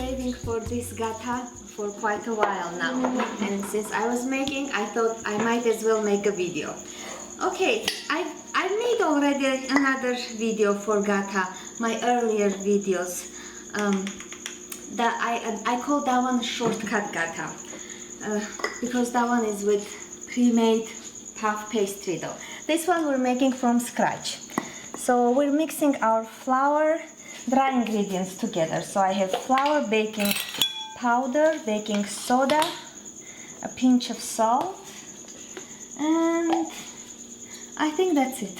craving for this gata for quite a while now, and since I was making, I thought I might as well make a video. Okay, I made already another video for gata, my earlier videos. That I call that one shortcut gata, because that one is with pre-made puff pastry dough. This one we're making from scratch. So we're mixing our flour, dry ingredients together. So I have flour, baking powder, baking soda, a pinch of salt, and I think that's it.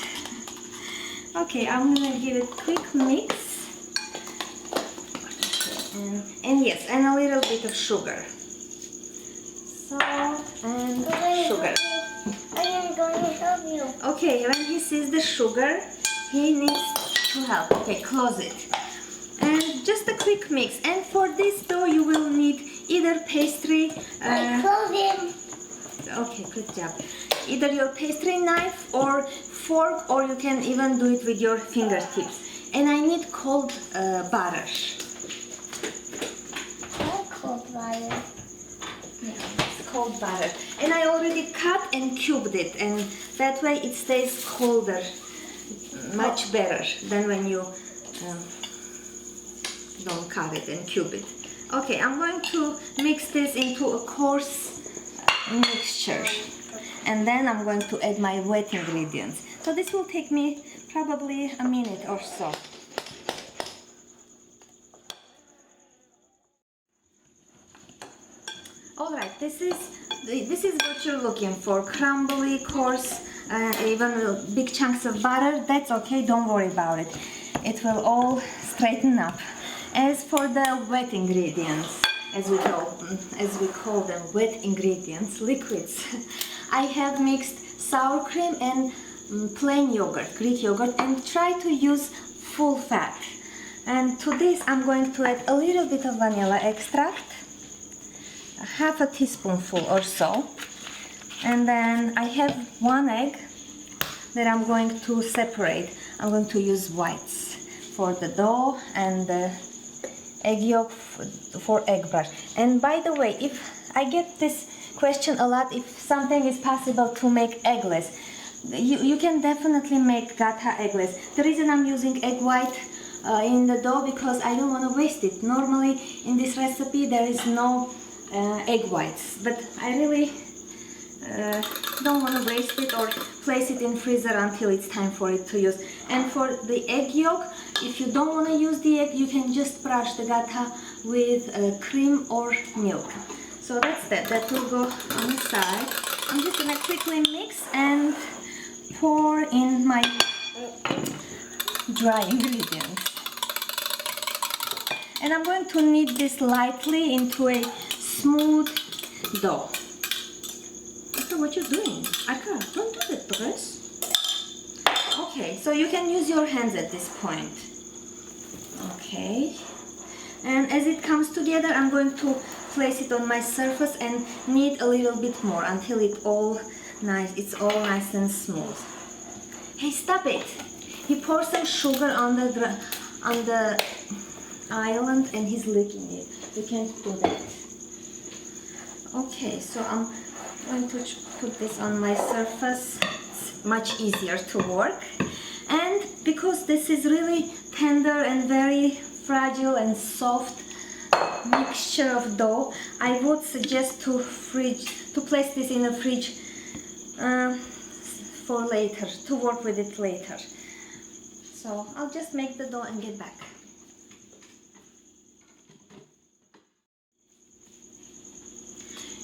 Okay, I'm gonna give it a quick mix. And yes, and a little bit of sugar. Salt and sugar. I am going to help you. Okay, when he sees the sugar, he needs to help. Okay, close it. And just a quick mix. And for this dough, you will need either pastry. Close him. Okay, good job. Either your pastry knife or fork, or you can even do it with your fingertips. And I need cold butter. Cold butter. Yeah, it's cold butter. And I already cut and cubed it, and that way it stays colder, much better than when you don't cut it and cube it. Okay, I'm going to mix this into a coarse mixture, and then I'm going to add my wet ingredients. So this will take me probably a minute or so. Alright, this is what you're looking for. Crumbly, coarse, even big chunks of butter. That's okay, don't worry about it. It will all straighten up. As for the wet ingredients, as we call them, wet ingredients, liquids, I have mixed sour cream and plain yogurt, Greek yogurt, and try to use full fat. And to this I'm going to add a little bit of vanilla extract, half a teaspoonful or so, and then I have one egg that I'm going to separate. I'm going to use whites for the dough and the egg yolk for egg brush. And by the way, if I get this question a lot, if something is possible to make eggless, you can definitely make gata eggless. The reason I'm using egg white in the dough, because I don't want to waste it. Normally in this recipe there is no egg whites, but I really don't want to waste it or place it in freezer until it's time for it to use. And for the egg yolk, if you don't want to use the egg, you can just brush the gata with cream or milk. So that's that will go on the side. I'm just going to quickly mix and pour in my dry ingredients. And I'm going to knead this lightly into a smooth dough. Arka, what you're doing? Arka, don't do that, please. Okay, so you can use your hands at this point. Okay, and as it comes together, I'm going to place it on my surface and knead a little bit more until it's all nice and smooth. Hey, stop it! He poured some sugar on the island and he's licking it. You can't do that. Okay, so I'm going to put this on my surface. It's much easier to work. And because this is really tender and very fragile and soft mixture of dough, I would suggest to place this in the fridge for later, to work with it later. So I'll just make the dough and get back.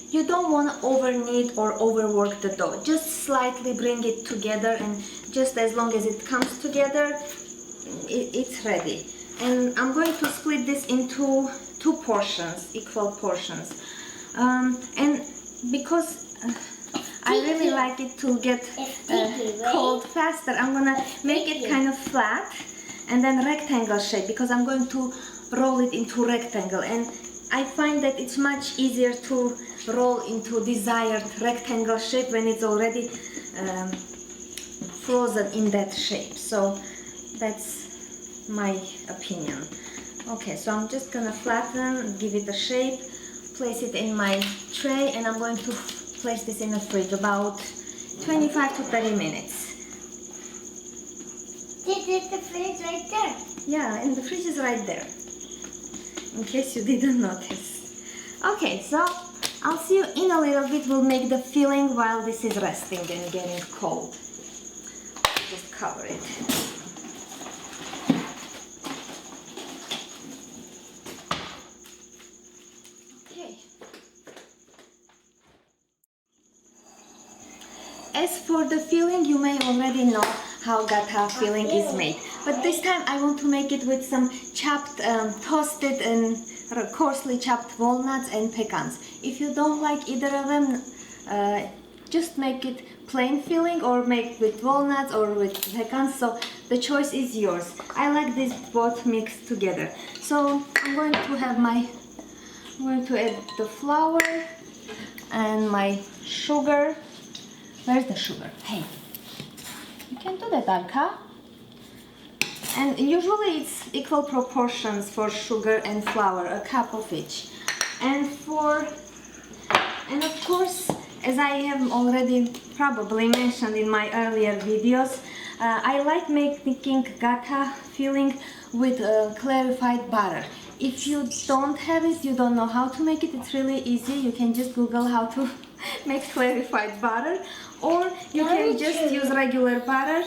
You don't want to over knead or overwork the dough. Just slightly bring it together, and just as long as it comes together, it's ready. And I'm going to split this into two portions, equal portions. And because I really like it to get cold faster, I'm gonna make it kind of flat and then rectangle shape, because I'm going to roll it into rectangle. And I find that it's much easier to roll into desired rectangle shape when it's already frozen in that shape. So that's my opinion. Okay, so I'm just gonna flatten, give it a shape, place it in my tray, and I'm going to place this in the fridge about 25 to 30 minutes. This is the fridge right there. Yeah, and the fridge is right there, in case you didn't notice. Okay, so I'll see you in a little bit. We'll make the filling while this is resting and getting cold. Just cover it. Okay. As for the filling, you may already know how gata filling is made, but this time I want to make it with some chopped, toasted and coarsely chopped walnuts and pecans. If you don't like either of them, just make it plain filling or make with walnuts or with pecans, so the choice is yours. I like this both mixed together. So I'm going to add the flour and my sugar. Where's the sugar? Hey, you can do that, Arka. And usually it's equal proportions for sugar and flour, a cup of each. And of course, as I have already probably mentioned in my earlier videos, I like making gata filling with clarified butter. If you don't have it, you don't know how to make it, it's really easy. You can just Google how to make clarified butter, or you can just use regular butter.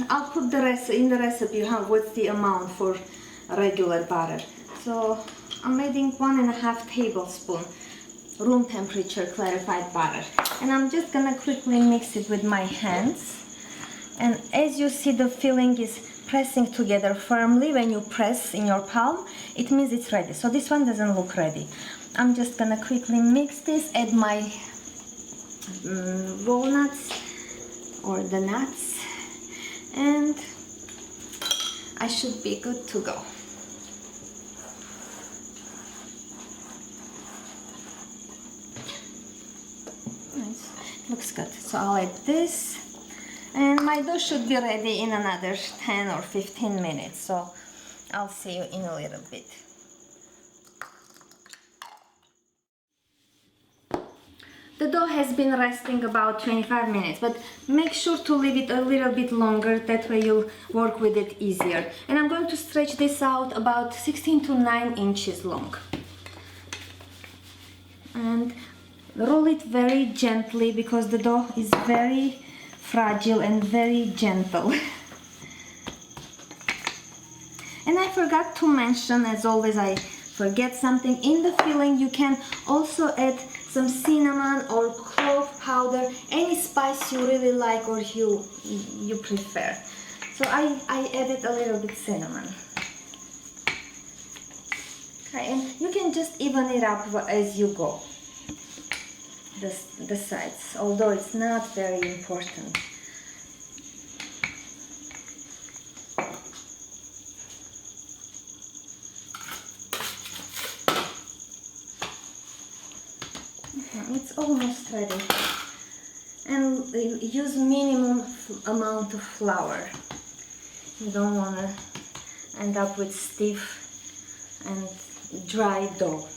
I'll put the rest in the recipe, what's the amount for regular butter. So I'm adding 1.5 tablespoon room temperature clarified butter, and I'm just gonna quickly mix it with my hands. And as you see, the filling is pressing together firmly. When you press in your palm, it means it's ready. So this one doesn't look ready. I'm just gonna quickly mix this, add my walnuts or the nuts, and I should be good to go. Nice. Looks good. So I'll add this, and my dough should be ready in another 10 or 15 minutes, so I'll see you in a little bit. The dough has been resting about 25 minutes, but make sure to leave it a little bit longer, that way you'll work with it easier. And I'm going to stretch this out about 16 to 9 inches long. And roll it very gently, because the dough is very fragile and very gentle. And I forgot to mention, as always I forget something, in the filling you can also add some cinnamon or clove powder, any spice you really like or you prefer. So I added a little bit cinnamon. Okay, and you can just even it up as you go, the sides, although it's not very important. It's almost ready, and use minimum amount of flour. You don't want to end up with stiff and dry dough.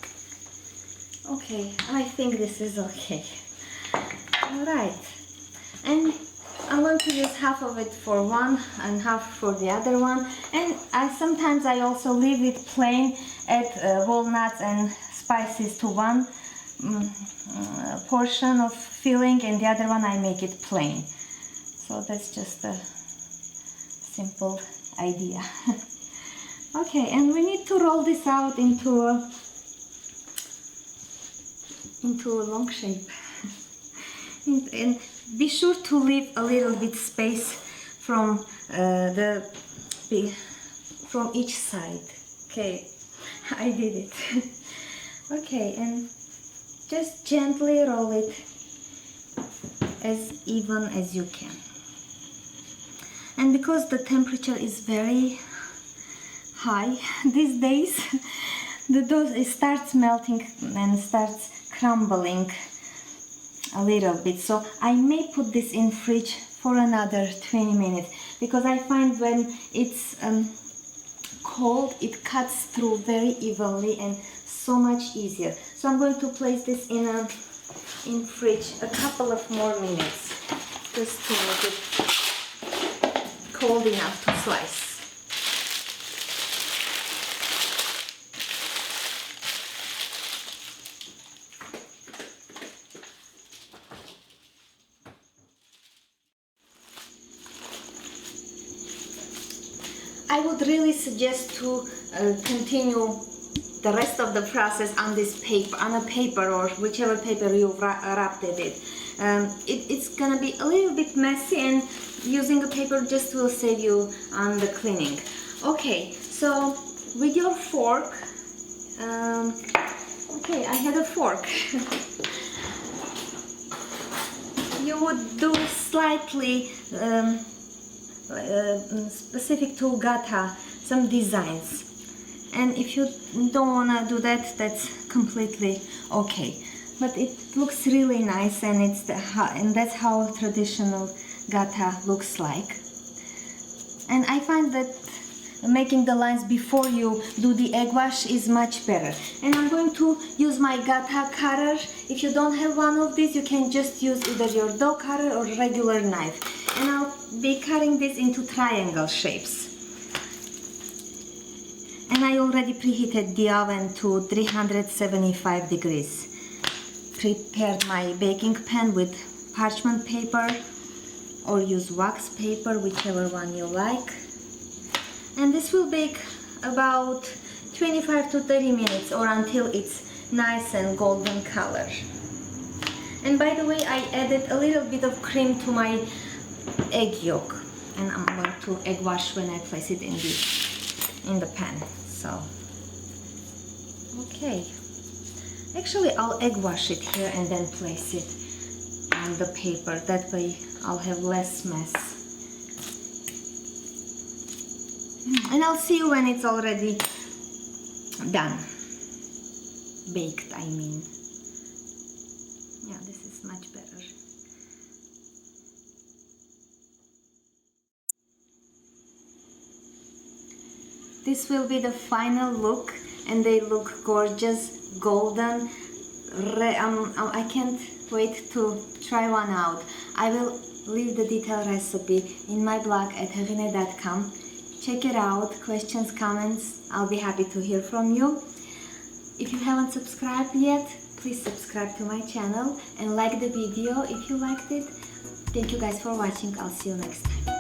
Okay, I think this is okay. Alright, and I'm going to use half of it for one and half for the other one, and sometimes I also leave it plain, add walnuts and spices to one portion of filling, and the other one I make it plain. So that's just a simple idea. Okay, and we need to roll this out into a long shape. And be sure to leave a little bit space from from each side. Okay, I did it. Okay, and just gently roll it as even as you can. And because the temperature is very high these days, the dough starts melting and starts crumbling a little bit. So I may put this in fridge for another 20 minutes, because I find when it's cold, it cuts through very evenly and so much easier. So I'm going to place this in fridge a couple of more minutes just to make it cold enough to slice. I would really suggest to continue the rest of the process on this paper, on a paper or whichever paper you wrapped it. It's gonna be a little bit messy, and using a paper just will save you on the cleaning. Okay, so with your fork, okay, I had a fork. You would do slightly specific to Gata, some designs, and if you don't want to do that, that's completely okay, but it looks really nice, and that's how traditional Gata looks like. And I find that making the lines before you do the egg wash is much better. And I'm going to use my Gata cutter. If you don't have one of these, you can just use either your dough cutter or regular knife. And I'll be cutting this into triangle shapes. And I already preheated the oven to 375 degrees. Prepared my baking pan with parchment paper, or use wax paper, whichever one you like. And this will bake about 25 to 30 minutes, or until it's nice and golden color. And by the way, I added a little bit of cream to my egg yolk, and I'm going to egg wash when I place it in the pan. So okay, actually I'll egg wash it here and then place it on the paper. That way I'll have less mess. And I'll see you when it's already done, baked, I mean. Yeah, this is much better. This will be the final look, and they look gorgeous, golden. I can't wait to try one out. I will leave the detailed recipe in my blog at Heghineh.com. Check it out. Questions, comments, I'll be happy to hear from you. If you haven't subscribed yet, please subscribe to my channel and like the video if you liked it. Thank you guys for watching. I'll see you next time.